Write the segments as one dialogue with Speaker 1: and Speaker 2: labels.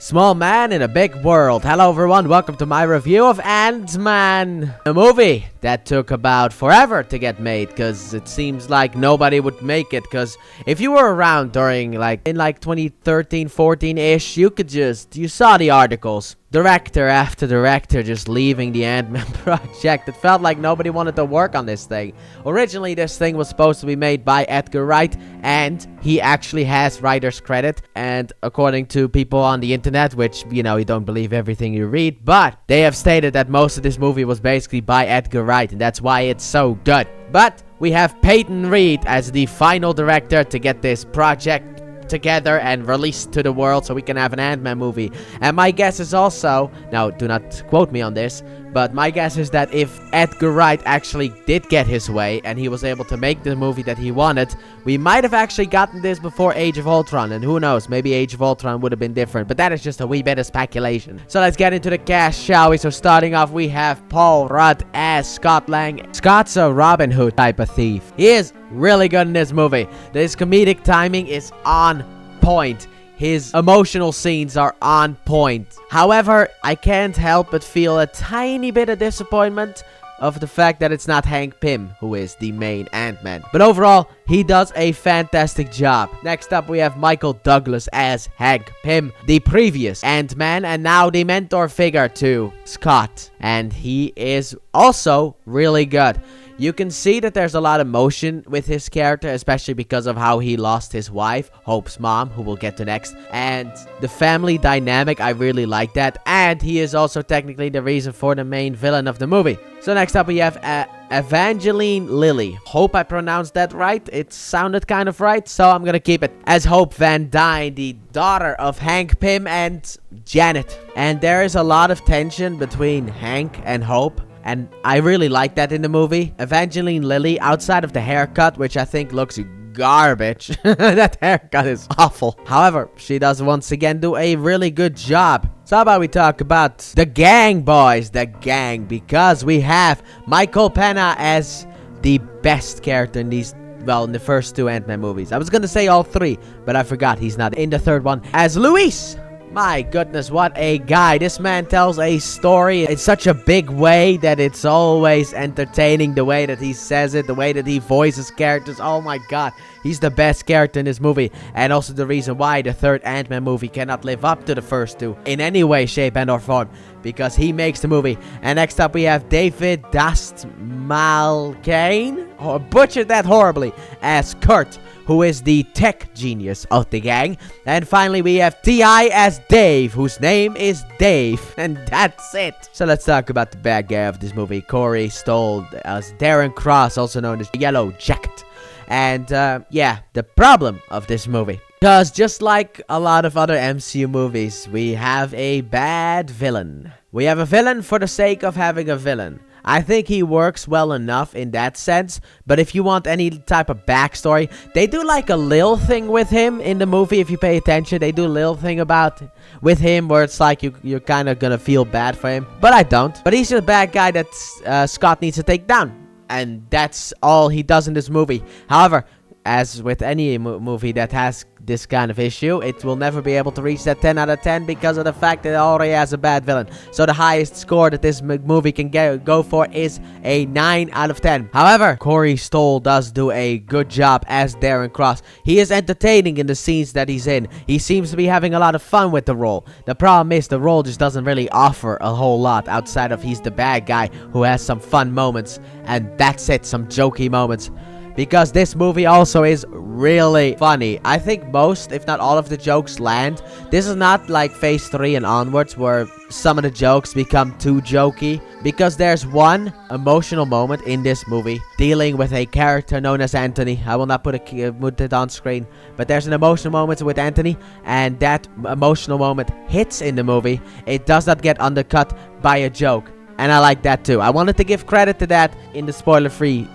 Speaker 1: Small man in a big world. Hello everyone, welcome to my review of Ant-Man. A movie that took about forever to get made, because it seems like nobody would make it, because if you were around during in 2013, 14-ish, you saw the articles. Director after director just leaving the Ant-Man project. It felt like nobody wanted to work on this thing. Originally, this thing was supposed to be made by Edgar Wright, and he actually has writer's credit. And according to people on the internet, which, you don't believe everything you read, but they have stated that most of this movie was basically by Edgar Wright, and that's why it's so good. But we have Peyton Reed as the final director to get this project together and released to the world so we can have an Ant-Man movie. And my guess is also, now do not quote me on this, but my guess is that if Edgar Wright actually did get his way and he was able to make the movie that he wanted, we might have actually gotten this before Age of Ultron, and who knows, maybe Age of Ultron would have been different, but that is just a wee bit of speculation. So let's get into the cast, shall we? So starting off, we have Paul Rudd as Scott Lang. Scott's a Robin Hood type of thief. He is really good in this movie. His comedic timing is on point. His emotional scenes are on point. However, I can't help but feel a tiny bit of disappointment of the fact that it's not Hank Pym who is the main Ant-Man. But overall, he does a fantastic job. Next up, we have Michael Douglas as Hank Pym, the previous Ant-Man and now the mentor figure to Scott. And he is also really good. You can see that there's a lot of emotion with his character, especially because of how he lost his wife, Hope's mom, who we'll get to next. And the family dynamic, I really like that. And he is also technically the reason for the main villain of the movie. So next up we have Evangeline Lilly. Hope I pronounced that right. It sounded kind of right, so I'm gonna keep it. As Hope Van Dyne, the daughter of Hank Pym and Janet. And there is a lot of tension between Hank and Hope. And I really like that in the movie. Evangeline Lilly, outside of the haircut, which I think looks garbage. That haircut is awful. However, she does once again do a really good job. So how about we talk about the gang, boys? The gang. Because we have Michael Pena as the best character in these, well, in the first two Ant-Man movies. I was gonna say all three, but I forgot he's not in the third one. As Luis. My goodness, what a guy. This man tells a story in such a big way that it's always entertaining. The way that he says it, the way that he voices characters. Oh my god, he's the best character in this movie. And also the reason why the third Ant-Man movie cannot live up to the first two in any way, shape, and or form. Because he makes the movie. And next up we have David Dastmalchian, or butchered that horribly, as Kurt, who is the tech genius of the gang. And finally we have T.I. as Dave, whose name is Dave. And that's it. So let's talk about the bad guy of this movie. Corey Stoll as Darren Cross, also known as Yellow Jacket. And yeah, the problem of this movie. Because just like a lot of other MCU movies, we have a bad villain. We have a villain for the sake of having a villain. I think he works well enough in that sense, but if you want any type of backstory, they do like a little thing with him in the movie. If you pay attention, they do a little thing with him where it's like you're kind of gonna feel bad for him, but I don't. But he's just a bad guy that Scott needs to take down, and that's all he does in this movie. However, as with any movie that has this kind of issue, it will never be able to reach that 10 out of 10 because of the fact that it already has a bad villain. So the highest score that this movie can go for is a 9 out of 10. However, Corey Stoll does do a good job as Darren Cross. He is entertaining in the scenes that he's in. He seems to be having a lot of fun with the role. The problem is the role just doesn't really offer a whole lot outside of he's the bad guy who has some fun moments, and that's it, some jokey moments. Because this movie also is really funny. I think most, if not all of the jokes land. This is not like Phase 3 and onwards where some of the jokes become too jokey. Because there's one emotional moment in this movie dealing with a character known as Anthony. I will not put it on screen. But there's an emotional moment with Anthony. And that emotional moment hits in the movie. It does not get undercut by a joke. And I like that too. I wanted to give credit to that in the spoiler-free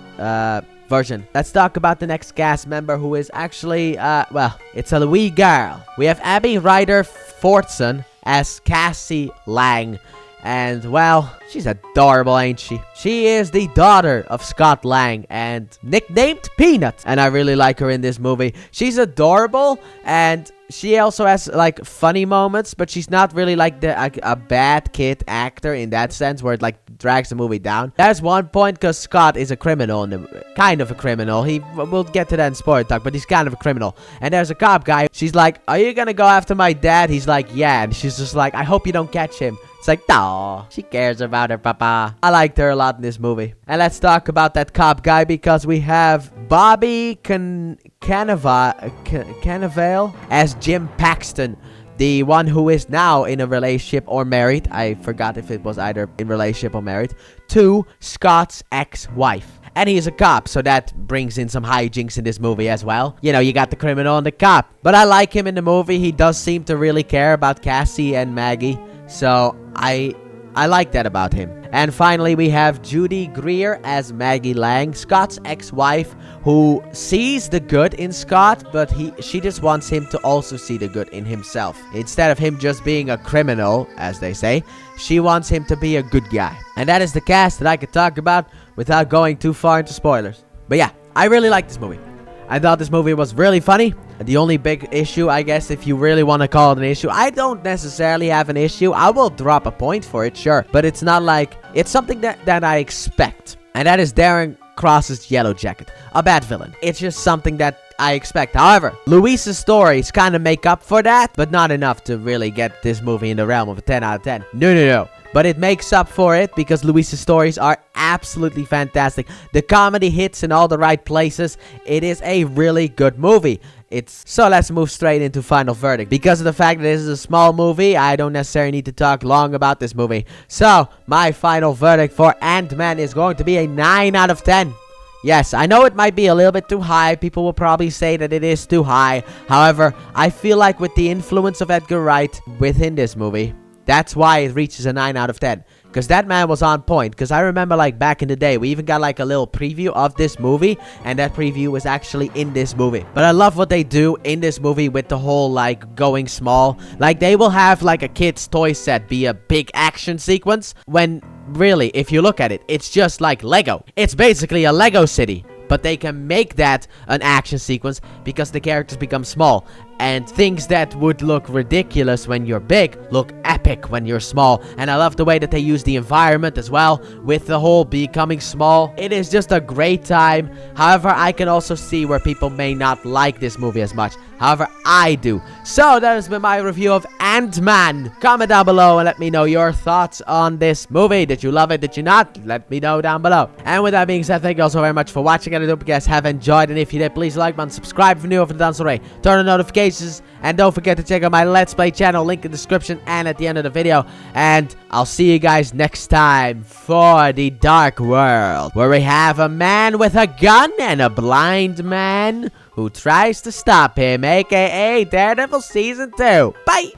Speaker 1: version. Let's talk about the next cast member, who is actually, well, it's a wee girl. We have Abby Ryder Fortson as Cassie Lang. And, well, she's adorable, ain't she? She is the daughter of Scott Lang and nicknamed Peanut. And I really like her in this movie. She's adorable, and she also has like funny moments, but she's not really like a bad kid actor in that sense where it like drags the movie down. There's one point because Scott is a criminal, kind of a criminal. We'll get to that in spoiler talk, but he's kind of a criminal. And there's a cop guy. She's like, "Are you gonna go after my dad?" He's like, "Yeah," and she's just like, "I hope you don't catch him." It's like, no, she cares about her papa. I liked her a lot in this movie. And let's talk about that cop guy because we have Bobby Cannavale as Jim Paxton, the one who is now in a relationship or married. I forgot if it was either in relationship or married to Scott's ex-wife. And he's a cop, so that brings in some hijinks in this movie as well. You know, you got the criminal and the cop. But I like him in the movie. He does seem to really care about Cassie and Maggie. So I like that about him. And finally, we have Judy Greer as Maggie Lang, Scott's ex-wife, who sees the good in Scott, but she just wants him to also see the good in himself. Instead of him just being a criminal, as they say, she wants him to be a good guy. And that is the cast that I could talk about without going too far into spoilers. But yeah, I really like this movie. I thought this movie was really funny. The only big issue, I guess, if you really want to call it an issue, I don't necessarily have an issue. I will drop a point for it, sure. But it's not like, it's something that I expect. And that is Darren Cross's Yellow Jacket. A bad villain. It's just something that I expect. However, Luis's stories kind of make up for that, but not enough to really get this movie in the realm of a 10 out of 10. No. But it makes up for it because Luis's stories are absolutely fantastic. The comedy hits in all the right places. It is a really good movie. So let's move straight into final verdict. Because of the fact that this is a small movie, I don't necessarily need to talk long about this movie. So, my final verdict for Ant-Man is going to be a 9 out of 10. Yes, I know it might be a little bit too high. People will probably say that it is too high. However, I feel like with the influence of Edgar Wright within this movie, that's why it reaches a 9 out of 10. Because that man was on point. Because I remember like back in the day, we even got like a little preview of this movie. And that preview was actually in this movie. But I love what they do in this movie with the whole like going small. Like they will have like a kid's toy set be a big action sequence. When really, if you look at it, it's just like Lego. It's basically a Lego city. But they can make that an action sequence because the characters become small. And things that would look ridiculous when you're big look epic when you're small. And I love the way that they use the environment as well with the whole becoming small. It is just a great time. However, I can also see where people may not like this movie as much. However, I do. So that has been my review of Ant-Man. Comment down below and let me know your thoughts on this movie. Did you love it? Did you not? Let me know down below. And with that being said, thank you all so very much for watching. And I hope you guys have enjoyed. And if you did, please like button, subscribe if you're new, if you've done so already. Turn on notifications. And don't forget to check out my Let's Play channel, link in the description and at the end of the video. And I'll see you guys next time for the Dark World, where we have a man with a gun and a blind man who tries to stop him, aka Daredevil Season 2. Bye!